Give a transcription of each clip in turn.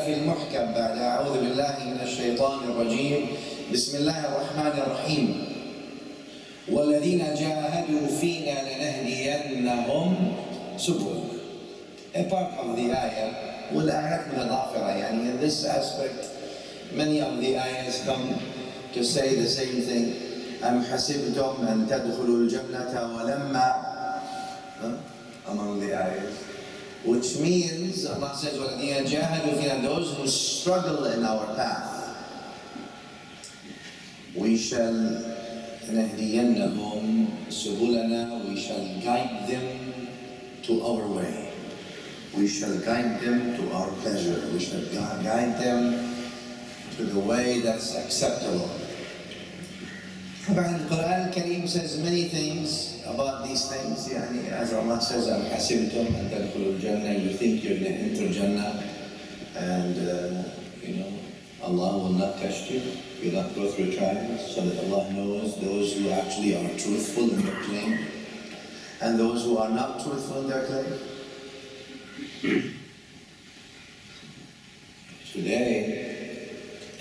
في المحكم بعد أعوذ بالله من الشيطان الرجيم بسم الله الرحمن الرحيم والذين جاهدوا فينا لنهدينهم سبلنا. A part of the ayah والآيات متضافرة يعني in this aspect many of the ayahs come to say the same thing. أم حسبتم أن تدخلوا الجنة ولما among the ayahs, which means Allah says وَالَّذِينَ جَاهَدُوا فِينَا, those who struggle in our path, we shall نَهْدِيَنَّهُمْ سُبُلَنَا, we shall guide them to our way, we shall guide them to our pleasure, we shall guide them to the way that's acceptable. The Quran Kareem says many things about these things. Yani, as Allah says, أَمْ حَسِبْتُمْ أَن تَدْخُلُوا الْجَنَّةَ, you think you're going to enter Jannah and you know, Allah will not test you, you'll not go through trials, so that Allah knows those who actually are truthful in their claim and those who are not truthful in their claim. Today,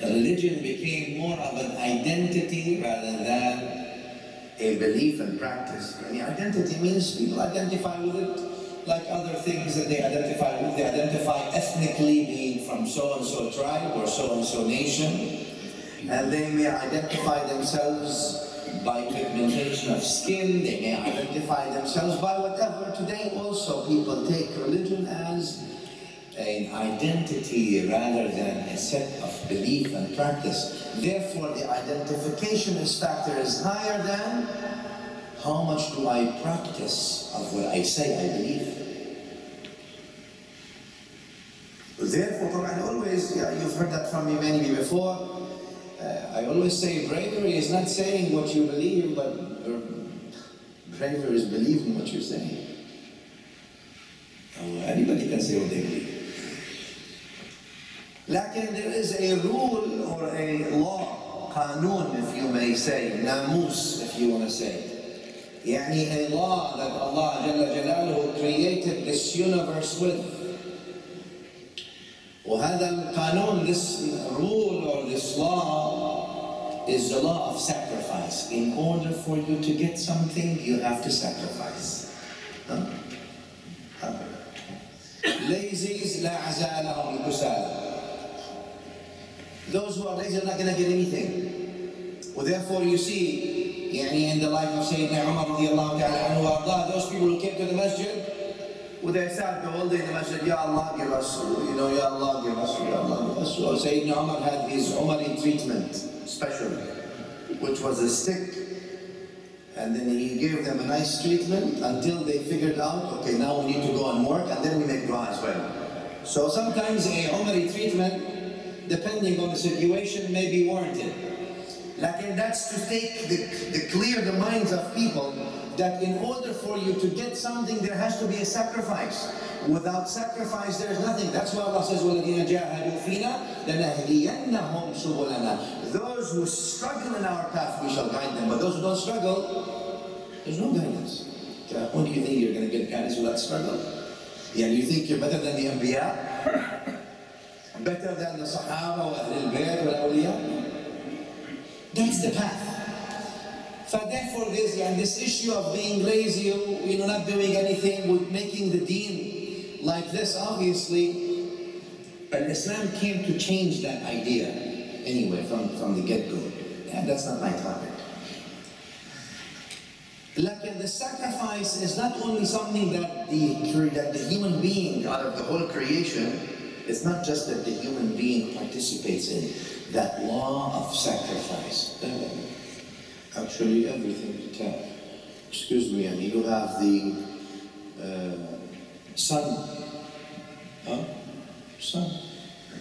religion became more of an identity rather than a belief and practice. And the identity means people identify with it like other things that they identify with. They identify ethnically, being from so-and-so tribe or so-and-so nation. And they may identify themselves by pigmentation of skin. They may identify themselves by whatever. Today also people take religion as an identity rather than a set of belief and practice. Therefore, the identification factor is higher than how much do I practice of what I say I believe. Therefore, I always, you've heard that from me maybe before, I always say bravery is not saying what you believe, but bravery is believing what you're saying. Anybody can say what they believe. Lakin there is a rule or a law, qanun if you may say, namus if you want to say. Yani a law that Allah Jalla Jalaluhu created this universe with. وهذا القانون, this rule or this law is the law of sacrifice. In order for you to get something, you have to sacrifice. Lazies لا عزاء لهم الكسالى. Those who are lazy are not going to get anything. Well, therefore you see, in the life of Sayyidina Umar radiallahu ta'ala anhu wa ardah, those people who came to the masjid, well, they sat the whole day in the masjid, Ya Allah give us, Ya Allah give us, Ya Allah give us. So Sayyidina Umar had his Umari treatment, special, which was a stick, and then he gave them a nice treatment until they figured out, okay, now we need to go and work, and then we make dua as well. So sometimes a Umari treatment, depending on the situation, may be warranted. Like that's to clear the minds of people that in order for you to get something, there has to be a sacrifice. Without sacrifice, there is nothing. That's why Allah says, وَالَّذِينَ جَاهَدُوا فِينَا لَنَهْدِيَنَّهُمْ سُبُلَنَا. Those who struggle in our path, we shall guide them. But those who don't struggle, there's no guidance. When do you think you're going to get guidance without struggle? You think you're better than the Anbiya? Better than the Sahaba wa Ahlul Bayt wal Awliya? That's the path. So therefore this issue of being lazy, not doing anything, with making the deen like this, obviously, but Islam came to change that idea anyway from the get-go. And that's not my topic. Like the sacrifice is not only something that the human being out of the whole creation, it's not just that the human being participates in that law of sacrifice. Actually, everything. Excuse me, you have the sun. Sun.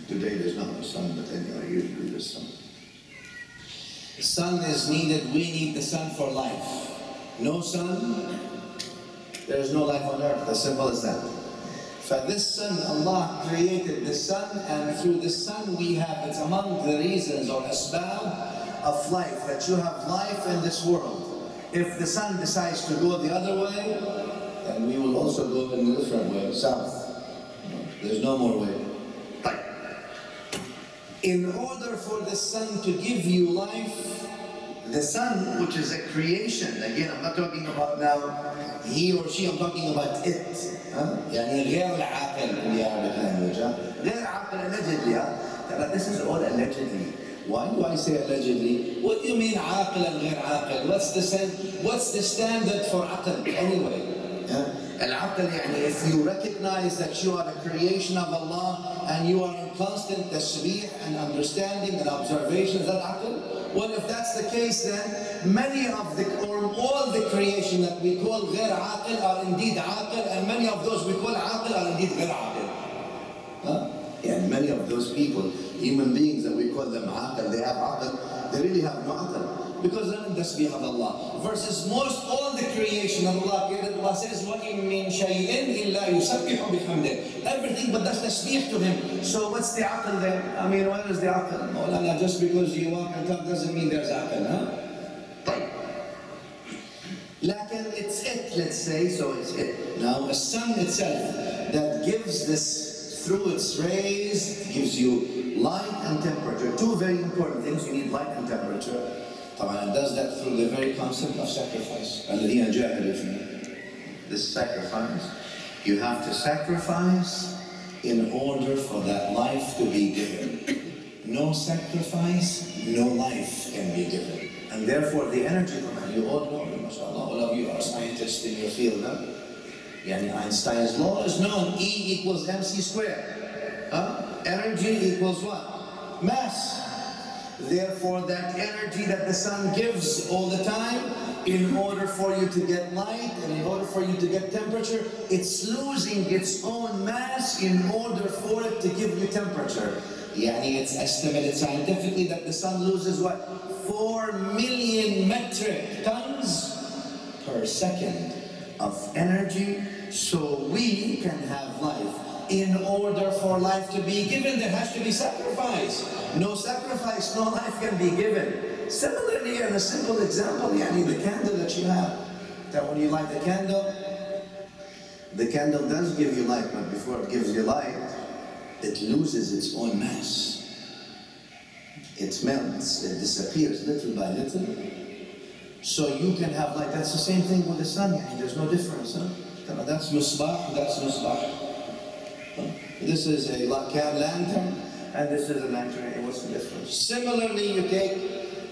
Today there's not the sun, but anyway, usually the sun. Sun is needed. We need the sun for life. No sun, there is no life on earth. As simple as that. For this sun, Allah created the sun, and through the sun we have, it's among the reasons or asbab of life, that you have life in this world. If the sun decides to go the other way, then we will also go in a different way, south. There's no more way. In order for the sun to give you life, the sun, which is a creation, again, I'm not talking about now he or she, I'm talking about it. يعني غير العاقل in the Arabic language. غير عاقل allegedly. But this is all allegedly. Why do I say allegedly? What do you mean عاقل and غير عاقل? What's the standard for عقل anyway? العقل يعني if you recognize that you are a creation of Allah and you are in constant tasbih and understanding and observation, is that عقل? Well, if that's the case, then many of the, or all the creation that we call غير عاقل are indeed عاقل, and many of those we call عاقل are indeed غير عاقل. And many of those people, human beings that we call them عاقل, they have عقل, they really have no عقل. Because they're in tasbih of Allah. Versus all the creation of Allah created, Allah says, وَإِن مِّن شَيْءٍ إِلَّا يُسَبِّحُ بِحَمْدِهِ. Everything but that's tasbih to Him. So what's the aql then? I mean, where is the aql? Mawlana, just because you walk and talk doesn't mean there's aql, huh? طيب. Lakin it's it, let's say, so it's it. Now, the sun itself that gives this, through its rays, gives you light and temperature. Two very important things. You need light and temperature. It does that through the very concept of sacrifice. الَّذِينَ جَاهَدُوا فِينَا. This sacrifice, you have to sacrifice in order for that life to be given. No sacrifice, no life can be given. And therefore the energy, you all know, mashallah, all of you are scientists in your field, huh? Yani Einstein's law is known, E equals mc squared. Energy equals what? Mass. Therefore, that energy that the sun gives all the time, in order for you to get light and in order for you to get temperature, it's losing its own mass in order for it to give you temperature. Yani it's estimated scientifically that the sun loses what? 4 million metric tons per second of energy, so we can have life. In order for life to be given, there has to be sacrifice. No sacrifice, no life can be given. Similarly, in a simple example, yani the candle that you have, that when you light the candle does give you light, but before it gives you light, it loses its own mass. It melts, it disappears little by little. So you can have light. That's the same thing with the sun, yani there's no difference. Huh? That's misbah, that's misbah. This is a lantern, and this is a lantern. What's the difference? Similarly, you take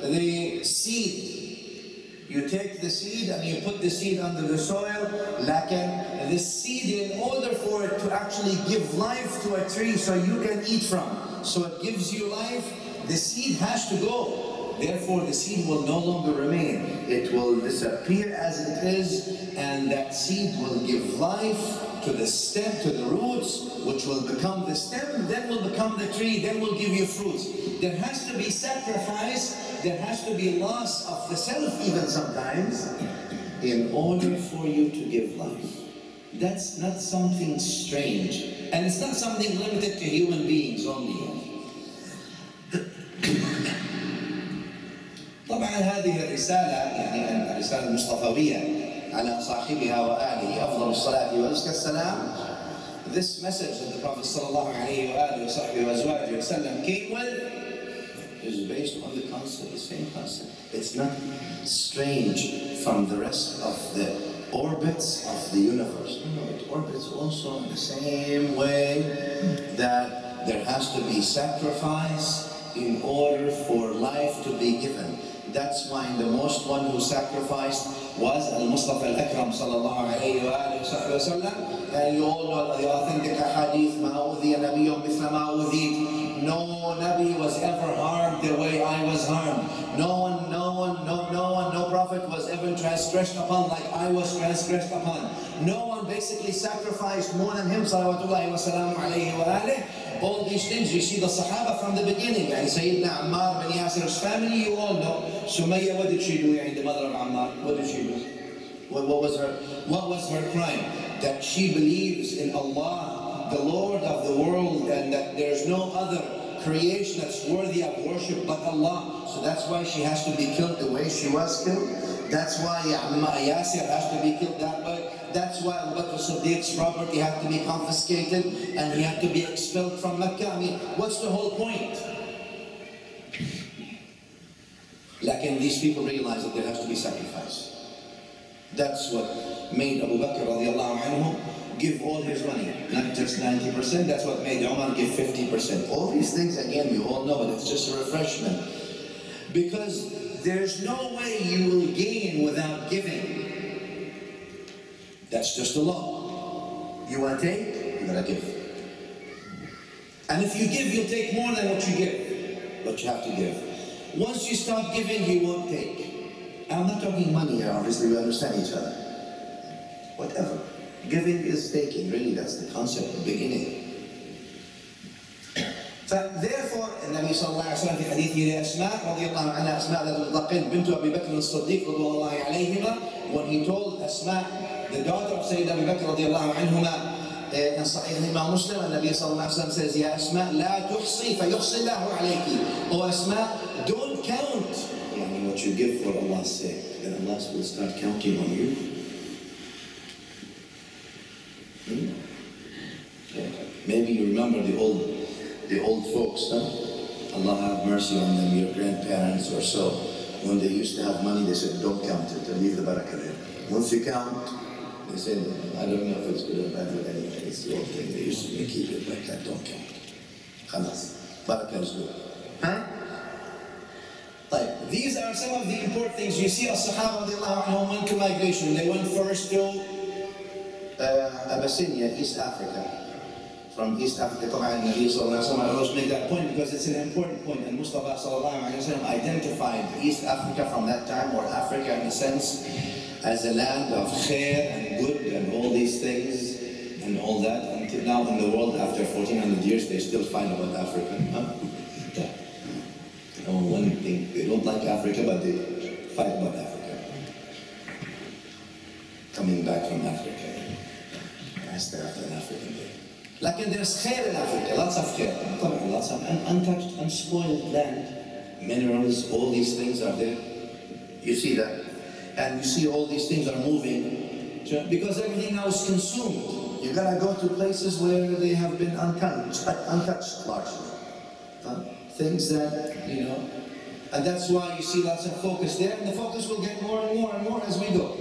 the seed. You take the seed and you put the seed under the soil. The seed, in order for it to actually give life to a tree so you can eat from, so it gives you life, the seed has to go. Therefore, the seed will no longer remain. It will disappear as it is, and that seed will give life to the stem, to the roots, which will become the stem, then will become the tree, then will give you fruits. There has to be sacrifice, there has to be loss of the self even sometimes, in order for you to give life. That's not something strange, and it's not something limited to human beings only. طبعا هذه الرسالة يعني الرسالة المصطفوية على صاحبها وآله أفضل الصلاة وأزكى السلام. This message that the Prophet sallallahu alayhi wa alihi wa sahbihi wa azwajihi wa sallam came with is based on the concept, the same concept. It's not strange from the rest of the orbits of the universe. No, it orbits also in the same way that there has to be sacrifice in order for life to be given. That's why the most one who sacrificed was al-Mustafa al-Akram sallallahu alayhi wa alihi wa sallam. And you all know the authentic hadith, مَا أُوذِيَ نَبِيٌّ مِثْلَ مَا أُوذِيتُ. No Nabi was ever harmed the way I was harmed. No prophet was ever transgressed upon like I was transgressed upon. No one basically sacrificed more than him, salawatullahi wa salamu alayhi wa alihi. All these things, you see the Sahaba from the beginning. And Sayyidina Ammar bin Yasir's family, you all know. Sumayya, what did she do? The mother of Ammar, what did she do? What was her crime? That she believes in Allah, the Lord of the world, and that there's no other creation that's worthy of worship but Allah. So that's why she has to be killed the way she was killed. That's why Yasir has to be killed that way. That's why Abu Bakr Siddiq's property had to be confiscated and he had to be expelled from Mecca. I mean, what's the whole point? Lakin these people realize that there has to be sacrifice. That's what made Abu Bakr radiallahu anhu give all his money, not just 90%. That's what made Umar give 50%. All these things, again, we all know, but it's just a refreshment. Because there's no way you will gain without giving. That's just the law. You want to take, you gotta give. And if you give, you'll take more than what you give. But you have to give. Once you stop giving, you won't take. I'm not talking money here, obviously we understand each other. Whatever. Giving is taking, really that's the concept, the beginning. Therefore, النبي صلى الله عليه وسلم في حديثه لأسماء رضي الله عنها أسماء بنت أبي بكر الصديق رضي الله عليهما, when he told Asma, the daughter of Sayyidina Abu Bakr رضي الله عنهما, in Sahih Imam Muslim, and Nabi sallallahu alayhi wa sallam says, Ya Asma, la tuhsi fa yuhsi Allahu alayki. Oh Asma, don't count what you give for Allah's sake, then Allah will start counting on you. Maybe you remember the old folks, huh? Allah have mercy on them, your grandparents or so. When they used to have money, they said, don't count it, leave the barakah there. Once you count, they said, I don't know if it's good or bad, but anyway, it's the old thing. They used to keep it like that, don't count. Khalas. Barakah is good. Huh? Like, these are some of the important things. You see, as-Sahaba radiallahu anhum went to migration. They went first to Abyssinia, East Africa. From East Africa, Nabi sallallahu alayhi wa sallam, I always make that point because it's an important point. And Mustafa sallallahu alayhi wa sallam identified East Africa from that time, or Africa in a sense, as a land of khair and good and all these things and all that. Until now in the world, after 1400 years, they still fight about Africa. Huh? Yeah. One thing, they don't like Africa, but they fight about Africa. Coming back from Africa. That's there after an African day. Like there's khair in Africa, lots of khair. Lots of untouched, unspoiled land. Minerals, all these things are there. You see that? And you see all these things are moving. Because everything now is consumed. You gotta go to places where they have been untouched largely. Things that, and that's why you see lots of focus there, and the focus will get more and more and more as we go.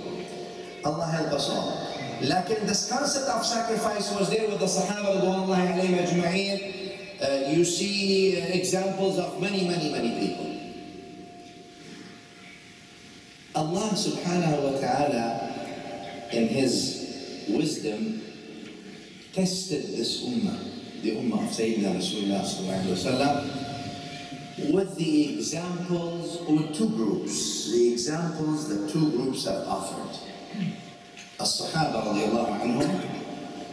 Allah help us all. Lakin this concept of sacrifice was there with the Sahaba radhiyallahu alayhim ajma'een. You see examples of many people. Allah subhanahu wa ta'ala, in His wisdom, tested this ummah, the ummah of Sayyidina Rasulullah sallallahu alayhi wa sallam, with the examples, with two groups, the examples that two groups have offered. As-Sahaba radiallahu anhum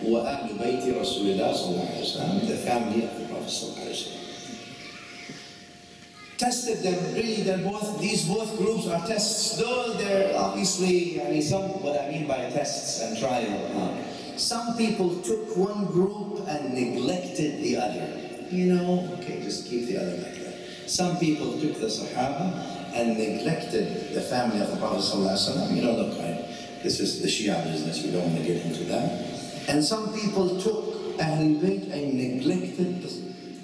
wa ahlu bayti Rasulullah sallallahu alayhi wa sallam, the family of the Prophet sallallahu alayhi wa sallam. Tested them, really, these both groups are tests, though they're obviously, what I mean by tests and trial. Some people took one group and neglected the other. Okay, just keep the other like that. Some people took the Sahaba and neglected the family of the Prophet ﷺ. Look, this is the Shia business, we don't want to get into that. And some people took Ahlul Bayt and neglected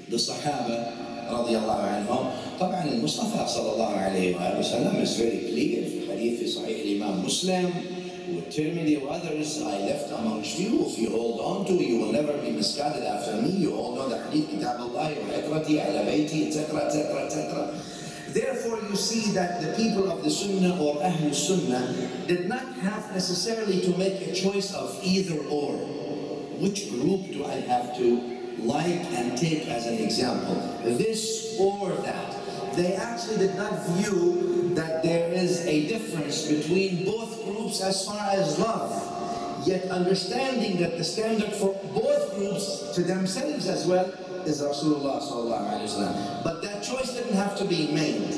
the Sahaba radiallahu anhum. طبعا المصطفى صلى الله عليه وآله وسلم is very clear في حديث في صحيح الإمام مسلم والترمذي وothers, I left amongst you, if you hold on to, you will never be misguided after me. You all know the hadith, Kitab Allah, وعطرتي على بيتي, etc., etc., etc. Therefore you see that the people of the Sunnah or Ahlul Sunnah did not have necessarily to make a choice of either or. Which group do I have to like and take as an example? This or that. They actually did not view that there is a difference between both groups as far as love, yet understanding that the standard for both groups to themselves as well is Rasulullah sallallahu alayhi wa sallam. But that choice didn't have to be made.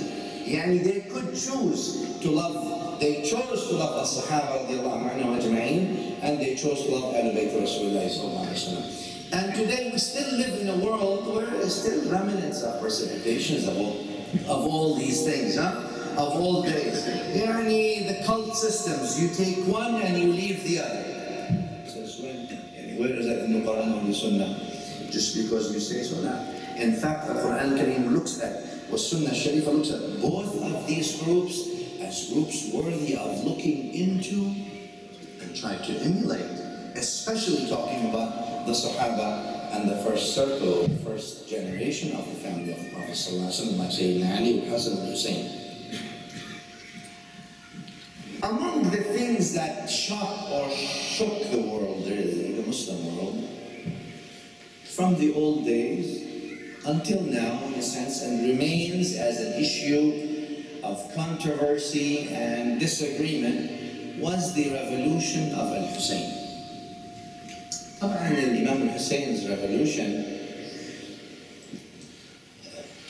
They could choose to love, they chose to love as-Sahaba radiallahu anhum ajma'een, and they chose to love Ahlul Bayt Rasulullah sallallahu alayhi wa sallam. And today we still live in a world where there's still remnants of precipitations of all these things, of all days. The cult systems, you take one and you leave the other. Says when? Where is that in the Quran or the Sunnah? Just because you say so now. In fact, the Quran Kareem looks at Sunnah Sharifa looks at both of these groups as groups worthy of looking into and try to emulate, especially talking about the Sahaba and the first circle, the first generation of the family of the Prophet ﷺ, like Sayyidina Ali, Hassan and Hussein. Among the things that shocked or shook the world, really, the Muslim world, from the old days until now, in a sense, and remains as an issue of controversy and disagreement, was the revolution of al-Hussein. Imam al-Hussein's revolution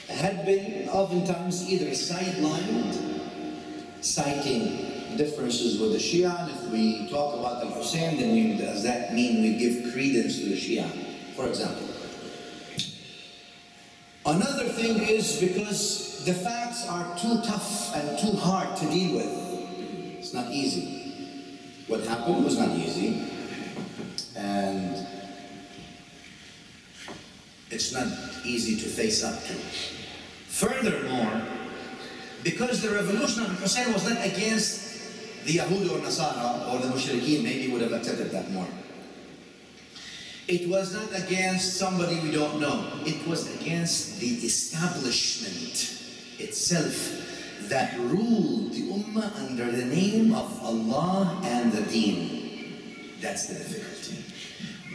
had been oftentimes either sidelined, citing differences with the Shia. If we talk about al-Hussein, then does that mean we give credence to the Shia, for example? Another thing is because the facts are too tough and too hard to deal with. It's not easy. What happened was not easy, and it's not easy to face up to. Furthermore, because the revolution of Hussein was not against the Yahud or Nasara or the Mushrikeen, maybe would have accepted that more. It was not against somebody we don't know. It was against the establishment itself that ruled the Ummah under the name of Allah and the Deen. That's the difficulty.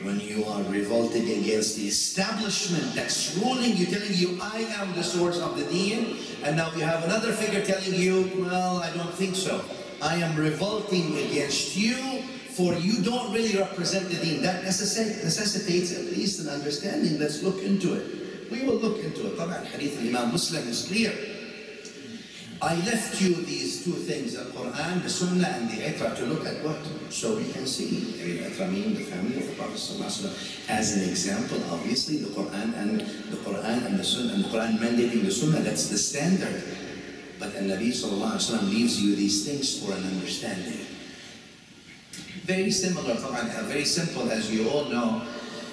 When you are revolting against the establishment that's ruling you, telling you, I am the source of the Deen, and now you have another figure telling you, well, I don't think so. I am revolting against you, for you don't really represent the Deen. That necessitates at least an understanding. Let's look into it. We will look into it. Taban, Hadith al-Imam Muslim is clear. I left you these two things, the Quran, the Sunnah, and the Itra, to look at what? So we can see. The Itra meaning the family of the Prophet ﷺ. As an example, obviously, the Quran and the Sunnah, and the Quran mandating the Sunnah, that's the standard. But the Nabi ﷺ leaves you these things for an understanding. Very similar, very simple, as you all know,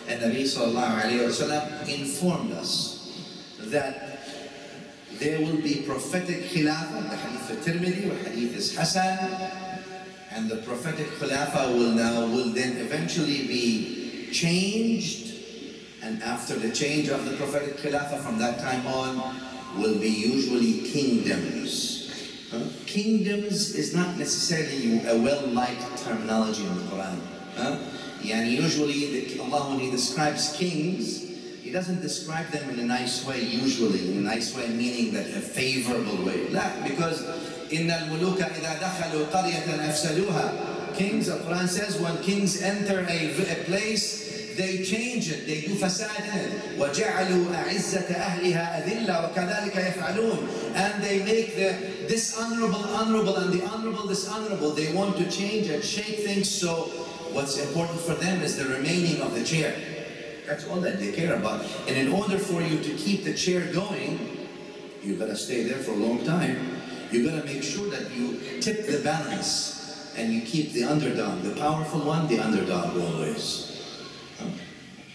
and Nabi ﷺ informed us that there will be prophetic khilafah. The hadith of Tirmidhi, the hadith is Hasan, and the prophetic khilafah will then eventually be changed, and after the change of the prophetic khilafah from that time on will be usually kingdoms. Kingdoms is not necessarily a well-liked terminology in the Quran. Usually Allah, when He describes kings, He doesn't describe them in a nice way, usually, in a nice way meaning that a favorable way. Because إِنَّ الْمُلُوكَ إِذَا دَخَلُوا قَرْيَةً أَفْسَدُوهَا. Kings, the Quran says, when kings enter a place, they change it, they do fasad in it. وَجَعَلُوا أَعِزَّةَ أَهْلِهَا أَذِلَّةً وَكَذَلِكَ يَفْعَلُونَ. And they make the dishonorable honorable and the honorable dishonorable. They want to change and shake things, so what's important for them is the remaining of the chair. That's all that they care about. And in order for you to keep the chair going, you gotta stay there for a long time. You gotta make sure that you tip the balance and you keep the underdog, the powerful one, the underdog always.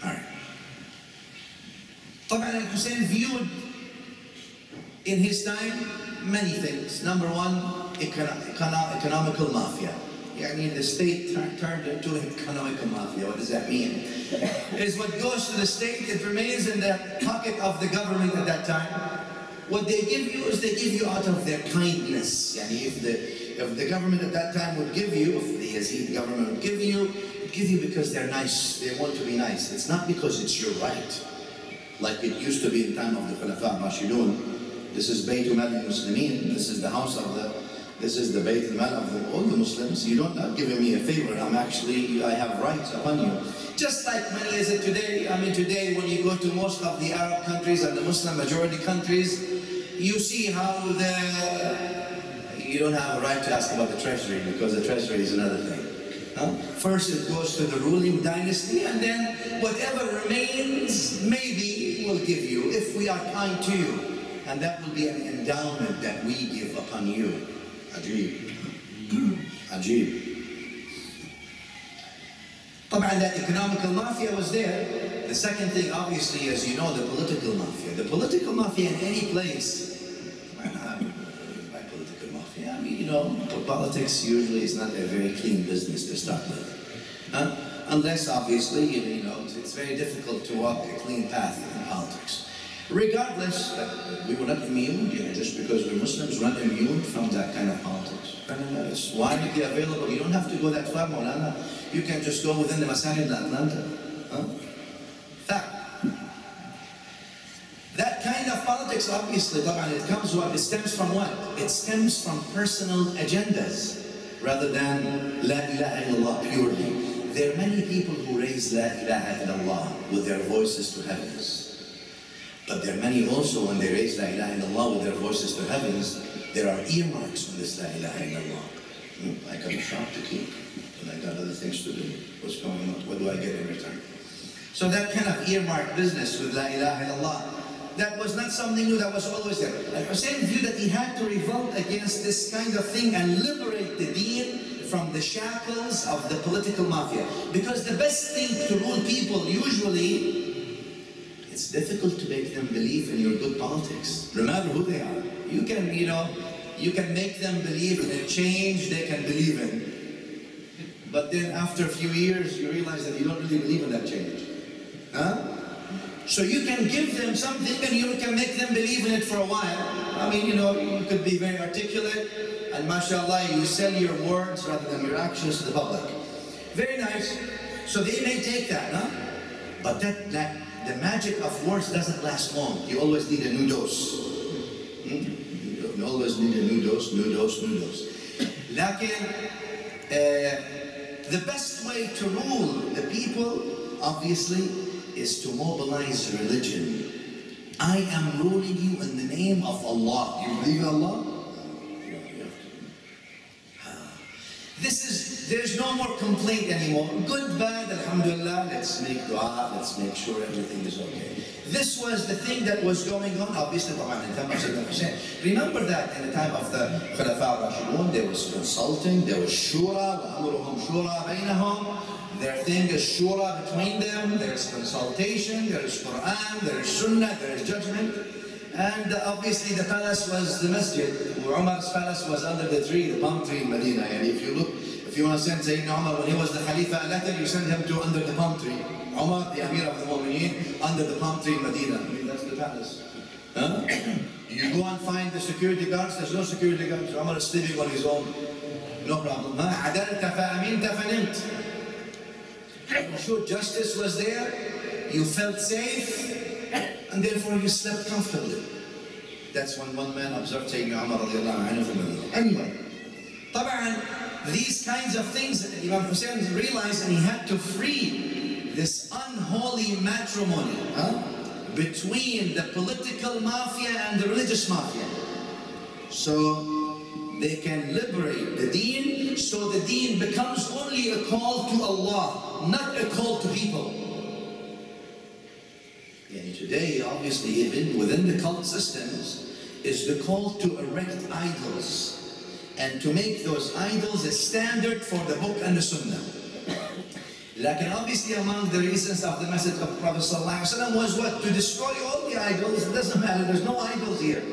Alright. Taban al-Hussein viewed in his time many things. Number one, economical mafia. The state turned into an economical mafia. What does that mean? Is what goes to the state, it remains in the pocket of the government at that time. What they give you is they give you out of their kindness. If the government at that time would give you, if the Yazid government would give you because they're nice, they want to be nice. It's not because it's your right, like it used to be in time of the Khulafa Rashidun. This is Baytul Mal al-Muslimin. This is the house of this is the Baytul Mal of all the Muslims. You're not giving me a favor. I have rights upon you. Just like many is it today. Today when you go to most of the Arab countries and the Muslim majority countries, you see how you don't have a right to ask about the treasury, because the treasury is another thing. First it goes to the ruling dynasty, and then whatever remains, maybe we'll give you, if we are kind to you. And that will be an endowment that we give upon you. Ajib. Ajib. That economical mafia was there. The second thing, obviously, as you know, the political mafia. The political mafia in any place, by political mafia, I mean, you know, politics usually is not a very clean business to start with. Unless, obviously, you know, it's very difficult to walk a clean path in politics. Regardless, we were not immune, you know, just because we're Muslims, we're not immune from that kind of politics. It's widely available. You don't have to go that far, Maulana. You can just go within the Masajid in Atlanta. Fact. That kind of politics, obviously, it comes what? It stems from what? It stems from personal agendas, rather than La ilaha illallah purely. There are many people who raise La ilaha illallah with their voices to heavens. But there are many also, when they raise La ilaha illallah with their voices to heavens, there are earmarks on this La ilaha illallah. I got a shop to keep, and I got other things to do. What's going on? What do I get in return? So that kind of earmark business with La ilaha illallah, that was not something new, that was always there. And Hussein viewed that he had to revolt against this kind of thing and liberate the deen from the shackles of the political mafia. Because the best thing to rule people, usually, it's difficult to make them believe in your good politics, no matter who they are. You can, you know, you can make them believe in a change they can believe in. But then after a few years, you realize that you don't really believe in that change. So you can give them something and you can make them believe in it for a while. I mean, you know, you could be very articulate, and mashallah, you sell your words rather than your actions to the public. Very nice. So they may take that, but the magic of words doesn't last long. You always need a new dose. You always need a new dose, new dose, new dose. The best way to rule the people, obviously, is to mobilize religion. I am ruling you in the name of Allah. You believe in Allah? There's no more complaint anymore. Good, bad, alhamdulillah, let's make dua, let's make sure everything is okay. This was the thing that was going on, obviously, in the time of Sayyidina Hussein. Remember that in the time of the Khulafa al-Rashidun, there was consulting, there was shura, وَأَمْرُهُمْ شُورَى بَيْنَهُمْ. Their thing is shura between them, there's consultation, there's Quran, there's Sunnah, there's judgment. And obviously the palace was the masjid. Umar's palace was under the tree, the palm tree in Madina. And if you look, if you want to send Sayyidina Umar, when he was the Khalifa elected, you send him to under the palm tree. Umar, the Amir of the Mu'mineen, under the palm tree in Madina. I mean, that's the palace. You go and find the security guards, there's no security guards. Umar is sleeping on his own. No problem. عَدَلْتَ فَأَمِنْتَ فَنِمْتَ. Sure, justice was there, you felt safe, and therefore you slept comfortably. That's when one man observed Sayyidina Umar radiallahu anhu from Madina. Anyway, these kinds of things Imam Hussein realized, and he had to free this unholy matrimony between the political mafia and the religious mafia. So they can liberate the deen, so the deen becomes only a call to Allah, not a call to people. And today, obviously, even within the cult systems, is the call to erect idols and to make those idols a standard for the book and the Sunnah. Like, obviously, among the reasons of the message of Prophet ﷺ was what? To destroy all the idols. It doesn't matter, there's no idols here.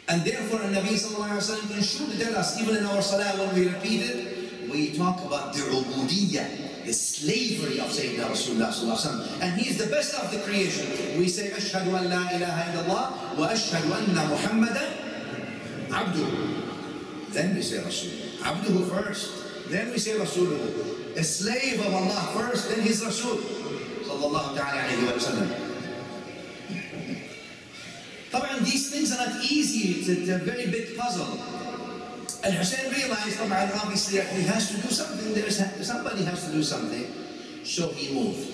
And therefore, the Nabi ﷺ should tell us, even in our salah when we repeat it, we talk about the ubudiyyah, the slavery of Sayyidina Rasulullah ﷺ. And he is the best of the creation. We say, Ashhadu an la ilaha illallah wa ashhadu anna Muhammadan abduhu. Then we say Rasulullah. Abduhu first. Then we say Rasulullah. A slave of Allah first, then his Rasul. Sallallahu ta'ala alayhi wa sallam. These things are not easy, it's a very big puzzle. And Hussein realized, obviously, he has to do something, somebody has to do something. So he moved.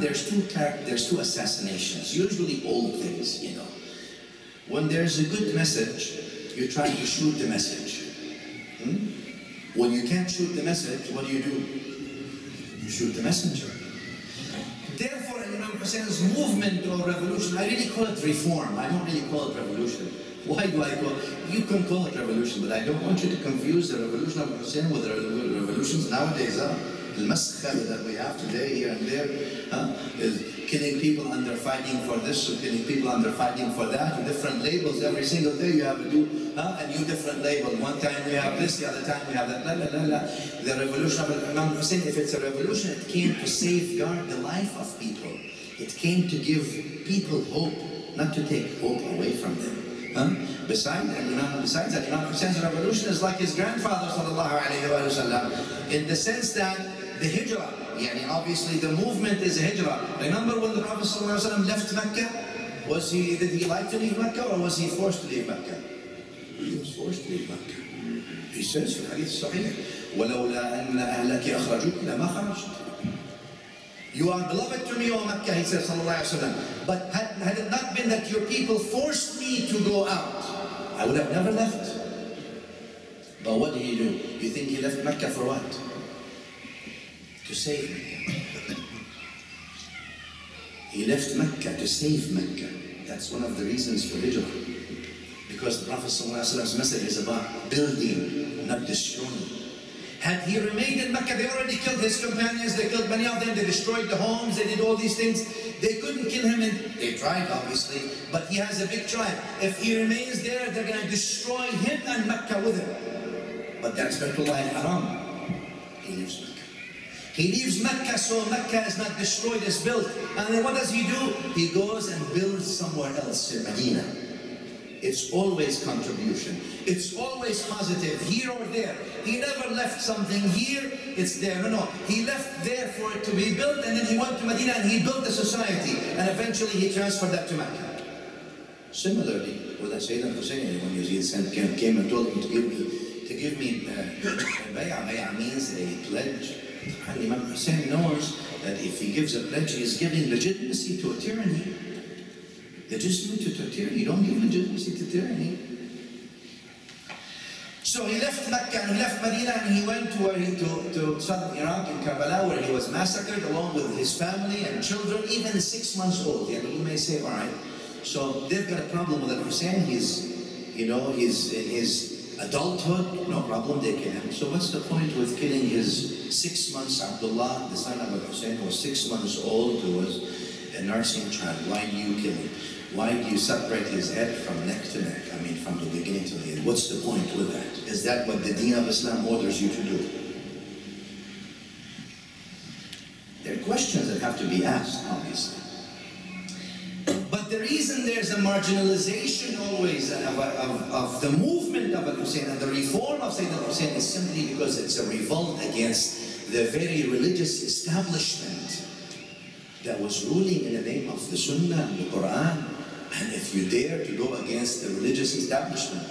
There's two assassinations, usually old things, you know. When there's a good message, you try to shoot the message. When you can't shoot the message, what do? You shoot the messenger. Therefore, Imam Hussein's movement or revolution, I really call it reform. I don't really call it revolution. Why do I call it? You can call it revolution, but I don't want you to confuse the revolution of Hussein with the revolutions nowadays. المسخرة that we have today here and there, is killing people under fighting for this, or killing people under fighting for that, different labels. Every single day you have to do a new different label. One time we have this, the other time we have that. La, la, la, la. The revolution of Imam Hussein, if it's a revolution, it came to safeguard the life of people. It came to give people hope, not to take hope away from them. Besides that, Imam Hussein's revolution is like his grandfather sallallahu alayhi wa sallam, in the sense that the hijrah, obviously the movement is a hijrah. Remember when the Prophet sallallahu alayhi wa sallam left Mecca? Did he like to leave Mecca, or was he forced to leave Mecca? He was forced to leave Mecca. He says in the hadith sahih, وَلَوْلَا أَنَّ أَهْلَكِ أَخْرَجُوكَ لَمَا خَرَجْتَ. You are beloved to me, O Mecca, he says, sallallahu alayhi wa sallam. But had it not been that your people forced me to go out, I would have never left. But what did he do? You think he left Mecca for what? To save Mecca. He left Mecca to save Mecca. That's one of the reasons for hijrah. Because the Prophet ﷺ's message is about building, not destroying. Had he remained in Mecca, they already killed his companions, they killed many of them, they destroyed the homes, they did all these things. They couldn't kill him, and they tried obviously, but he has a big tribe. If he remains there, they're going to destroy him and Mecca with him. But that's Baytullah al-Haram. He leaves Mecca. He leaves Mecca so Mecca is not destroyed, it's built. And then what does he do? He goes and builds somewhere else in Medina. It's always contribution. It's always positive, here or there. He never left something here, it's there. No. He left there for it to be built, and then he went to Medina and he built the society. And eventually he transferred that to Mecca. Similarly, with Sayyidina Hussein, when Yazid came and told him to give me bay'ah. Bay'ah means a pledge. And Imam Hussein knows that if he gives a pledge, he is giving legitimacy to a tyranny. Legitimacy to tyranny. You don't give legitimacy to tyranny. So he left Mecca and he left Medina and he went to southern Iraq in Karbala, where he was massacred along with his family and children, even 6 months old. You may say, all right, so they've got a problem with Hussein. He's in his adulthood, no problem, they kill him. So what's the point with killing his 6 months Abdullah, the son of Hussein, who was 6 months old, who was a nursing child? Why do you kill him? Why do you separate his head from neck to neck? I mean, from the beginning to the end. What's the point with that? Is that what the deen of Islam orders you to do? There are questions that have to be asked, obviously. But the reason there's a marginalization always of the movement of Hussein and the reform of Sayyidina Hussein is simply because it's a revolt against the very religious establishment that was ruling in the name of the Sunnah and the Quran. And if you dare to go against the religious establishment,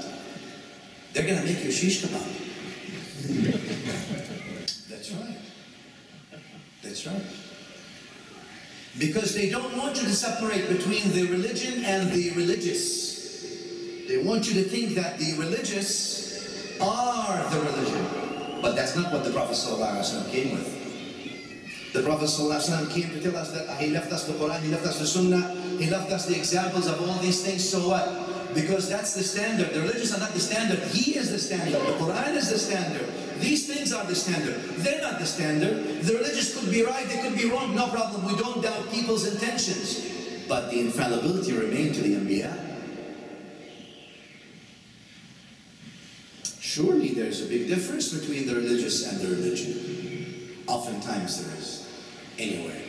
they're going to make you shish kebab. That's right. That's right. Because they don't want you to separate between the religion and the religious. They want you to think that the religious are the religion. But that's not what the Prophet ﷺ came with. The Prophet ﷺ came to tell us that he left us the Quran, he left us the Sunnah, he left us the examples of all these things. So what? Because that's the standard. The religious are not the standard. He is the standard. The Quran is the standard. These things are the standard. They're not the standard. The religious could be right, they could be wrong, no problem. We don't doubt people's intentions. But the infallibility remained to the Anbiya. Surely there's a big difference between the religious and the religion. Oftentimes there is. Anyway.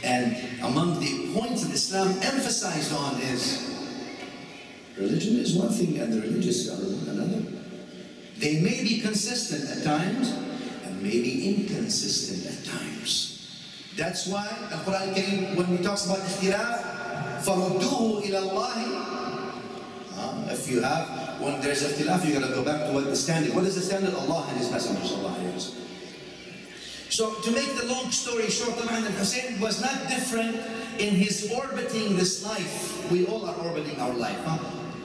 And among the points that Islam emphasized on is religion is one thing and the religious are another. They may be consistent at times and may be inconsistent at times. That's why the Quran came, when we talk about ikhtilaf, فَرُدُّوهُ إِلَى اللَّهِ. If you have, when there's ikhtilaf, you got to go back to what the standard. What is the standard? Allah and His Messenger. So to make the long story short, Hussein was not different in his orbiting this life. We all are orbiting our life.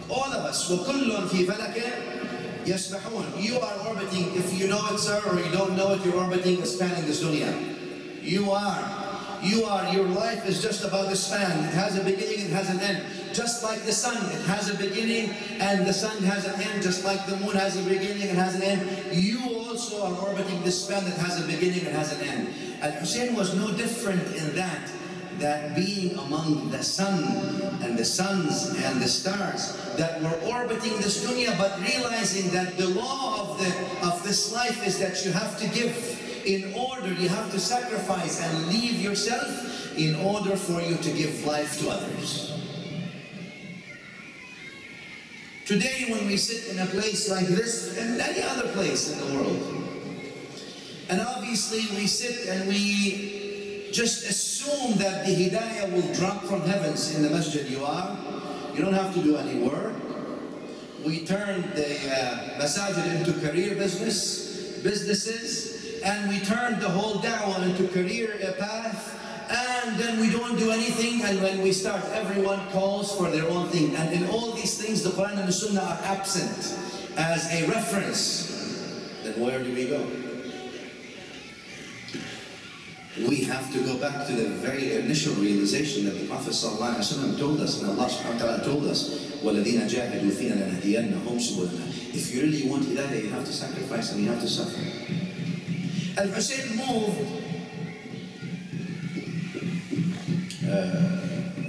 All of us. وَكُلٌّ فِي فَلَكٍ يَسْبَحُونَ. You are orbiting, if you know it, sir, or you don't know it, you're orbiting, spanning this dunya. You are. your life is just about the span. It has a beginning, it has an end. Just like the sun, it has a beginning and the sun has an end. Just like the moon has a beginning and has an end. You also are orbiting this span that has a beginning and has an end. Al-Hussein was no different in that being among the sun and the suns and the stars that were orbiting this dunya, but realizing that the law of this life is that you have to give in order, you have to sacrifice and leave yourself in order for you to give life to others. Today when we sit in a place like this and any other place in the world, and obviously we sit and we just assume that the hidayah will drop from heavens in the masjid you are. You don't have to do any work. We turned the masajid into career businesses, and we turned the whole da'wah into career path, and then we don't do anything, and when we start, everyone calls for their own thing. And in all these things, the Quran and the Sunnah are absent as a reference. Then where do we go? We have to go back to the very initial realization that the Prophet ﷺ told us, and Allah subhanahu wa ta'ala told us, وَالَّذِينَ جَاهَدُوا فِينَا لَنَهْدِيَنَّهُمْ سُبُلَنَا. If you really want hidayah, you have to sacrifice and you have to suffer. Al-Hussein moved,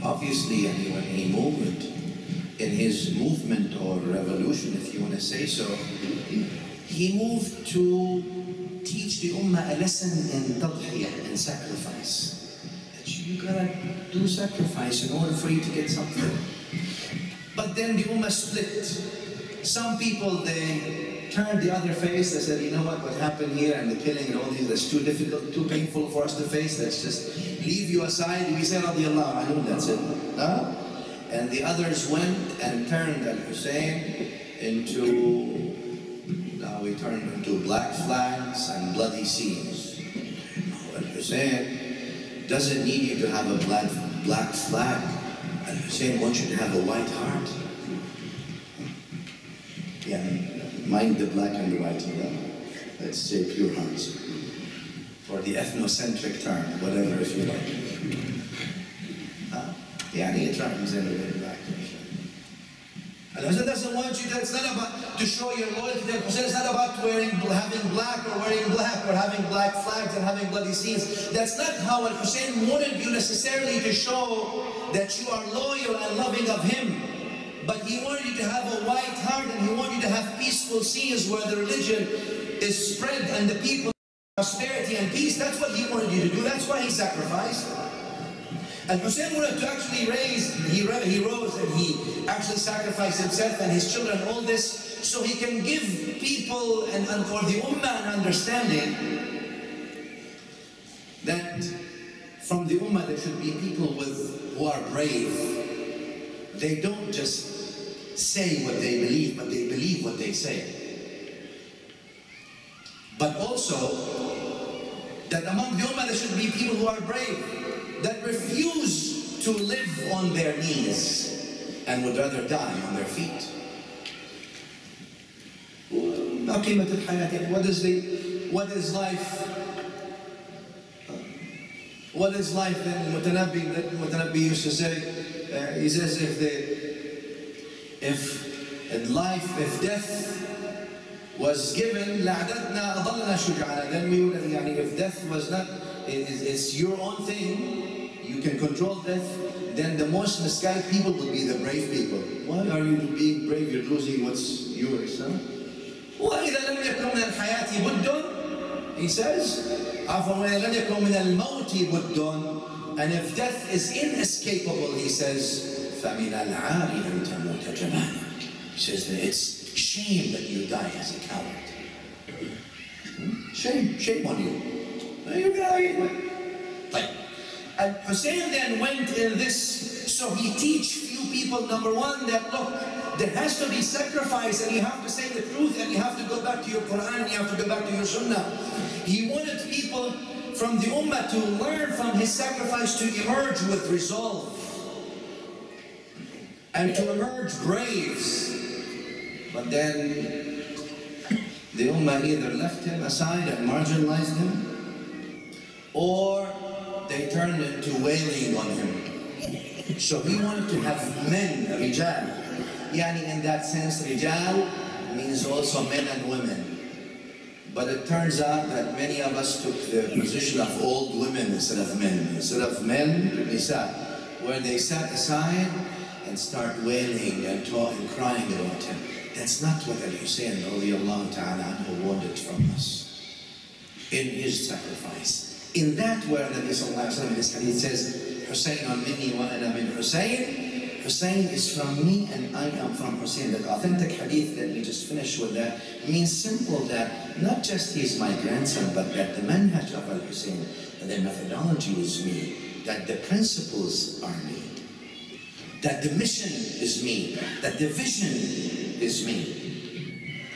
obviously, when he moved, in his movement or revolution, if you want to say so, he moved to teach the ummah a lesson in tadhiyah, in sacrifice. That you gotta do sacrifice in order for you to get something. But then the ummah split. Some people, they turned the other face. They said, you know what happened here and the killing and all these, that's too difficult, too painful for us to face. Let's just leave you aside. We said, radiyallahu anhu, that's it. And the others went and turned Al-Hussein into, now we turned into black flags and bloody scenes. No, Al-Hussein doesn't need you to have a black flag. Al-Hussein wants you to have a white heart. Yeah, mind the black and the white. Let's say pure hearts. For the ethnocentric term, whatever if you like. It rhymes anyway, black. Al-Hussein doesn't want you to, it's not about to show your loyalty to Al-Hussein, it's not about having black or wearing black or having black flags and having bloody scenes. That's not how Al-Hussein wanted you necessarily to show that you are loyal and loving of him. But he wanted you to have a white heart, and he wanted you to have peaceful scenes where the religion is spread and the people prosperity and peace. That's what he wanted you to do. That's why he sacrificed. And Hussein wanted to actually he rose and he actually sacrificed himself and his children, all this, so he can give people and for the ummah an understanding that from the ummah there should be people who are brave. They don't just say what they believe, but they believe what they say. But also that among the ummah there should be people who are brave, that refuse to live on their knees and would rather die on their feet. What is life? What is life then? Mutanabbi used to say, he says, if death was given, then we would, if death was not, it's your own thing, you can control death, then the most misguided people would be the brave people. Why are you being brave? You're losing what's yours, huh? He says, and if death is inescapable, he says, he says that it's shame that you die as a coward. Shame on you. You're gonna and Hussein then went in this, so he teach few people, number one, that look, there has to be sacrifice and you have to say the truth and you have to go back to your Quran and you have to go back to your Sunnah. He wanted people from the Ummah to learn from his sacrifice to emerge with resolve and to emerge braves. But then the Ummah either left him aside and marginalized him, or they turned into wailing on him. So he wanted to have men, rijal. Yani in that sense, rijal means also men and women. But it turns out that many of us took the position of old women instead of men. Instead of men, nisa, where they sat aside and start wailing and crying about him. That's not what al-Hussein radiallahu ta'ala anhu wanted from us in his sacrifice. In that where Nabi sallallahu alayhi wa sallam in this hadith says, Hussein minni wa ana min Hussein, Hussein is from me and I am from Hussein. That authentic hadith that we just finished with that means simple that not just he is my grandson, but that the manhaj of al-Hussein, and the methodology is me, that the principles are me, that the mission is me, that the vision is me.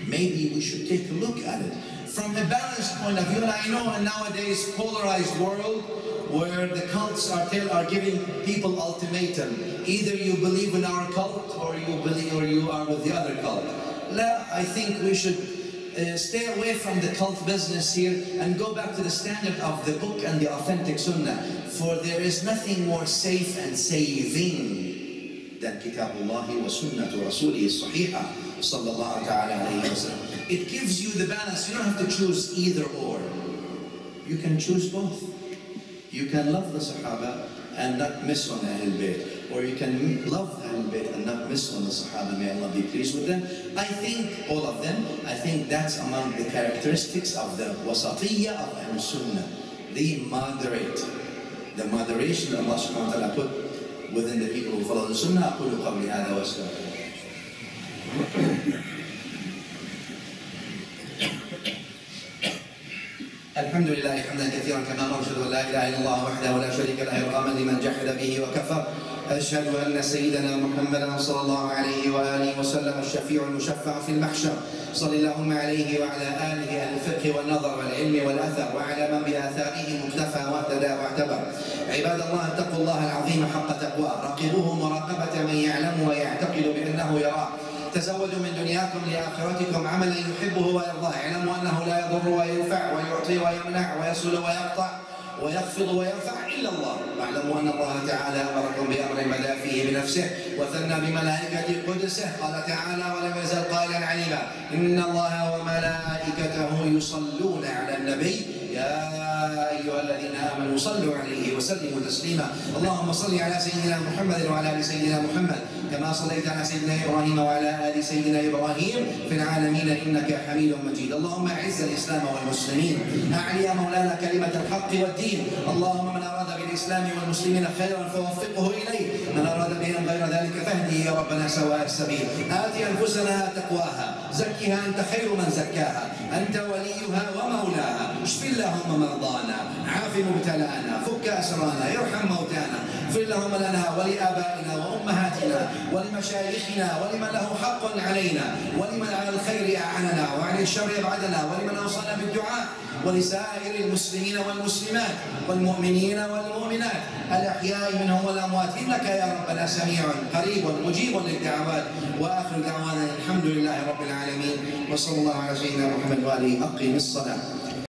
Maybe we should take a look at it from a balanced point of view. And I know in nowadays polarized world where the cults are giving people ultimatum. Either you believe in our cult or you are with the other cult. La, I think we should stay away from the cult business here and go back to the standard of the book and the authentic sunnah. For there is nothing more safe and saving than Kitabullahi wa Sunnatu Rasulihi Sahiha sallallahu ta'ala alayhi wa sallam. It gives you the balance. You don't have to choose either or. You can choose both. You can love the Sahaba and not miss on Ahlul Bayt. Or you can love Ahlul Bayt and not miss on the Sahaba. May Allah be pleased with them. I think, all of them, I think that's among the characteristics of the wasatiyya of Ahlul Sunnah. They moderate. The moderation that Allah subhanahu wa ta'ala put within the people who follow the Sunnah. أقول قولي هذا وأستغفر. الحمد لله حمدا كثيرا كما أرشد ولا إله إلا الله وحده ولا شريك له إرغاما لمن جحد به وكفر. أشهد أن سيدنا محمدا صلى الله عليه وآله وسلم الشفيع المشفع في المحشر. صلى اللهم عليه وعلى آله أهل الفقه والنظر والعلم والأثر وعلى من بآثاره مكتفى واهتدى واعتبر. عباد الله اتقوا الله العظيم حق تقواه، راقبوه مراقبة من يعلم ويعتقد بأنه يراه. تزودوا من دنياكم لآخرتكم عملا يحبه ويرضاه. اعلموا أنه لا يضر وينفع ويعطي ويمنع ويصل ويقطع ويخفض ويرفع إلا الله. واعلموا أن الله تعالى أمركم بأمر بدأ فيه بنفسه وثنى بملائكة قدسه. قال تعالى ولم يزل قائلا عليما إن الله وملائكته يصلون على النبي يا أيها الذين آمنوا صلوا عليه وسلموا تسليما. اللهم صل على سيدنا محمد وعلى آل سيدنا محمد كما صليت على سيدنا إبراهيم وعلى آل سيدنا إبراهيم في العالمين إنك حميد مجيد. اللهم أعز الإسلام والمسلمين، أعلي مولانا كلمة الحق والدين. اللهم من أراد بالإسلام والمسلمين خيرا فوفقه إليه، من أراد بهم غير ذلك فاهديه يا ربنا سواء السبيل. آت أنفسنا تقواها، زكها أنت خير من زكاها، أنت وليها ومولاها. اشف اللهم مرضانا، عاف مبتلانا، فك أسرانا، ارحم موتانا، اغفر اللهم لنا ولآبائنا وأمهاتنا ولمشايخنا ولمن له حق علينا ولمن على الخير أعاننا وعن الشر أبعدنا ولمن أوصانا بالدعاء ولسائر المسلمين والمسلمات والمؤمنين والمؤمنات الأحياء منهم والأموات إنك يا ربنا سميع قريب مجيب للدعوات. وآخر دعوانا الحمد لله رب العالمين وصلى الله على سيدنا محمد وآله. أقم الصلاة.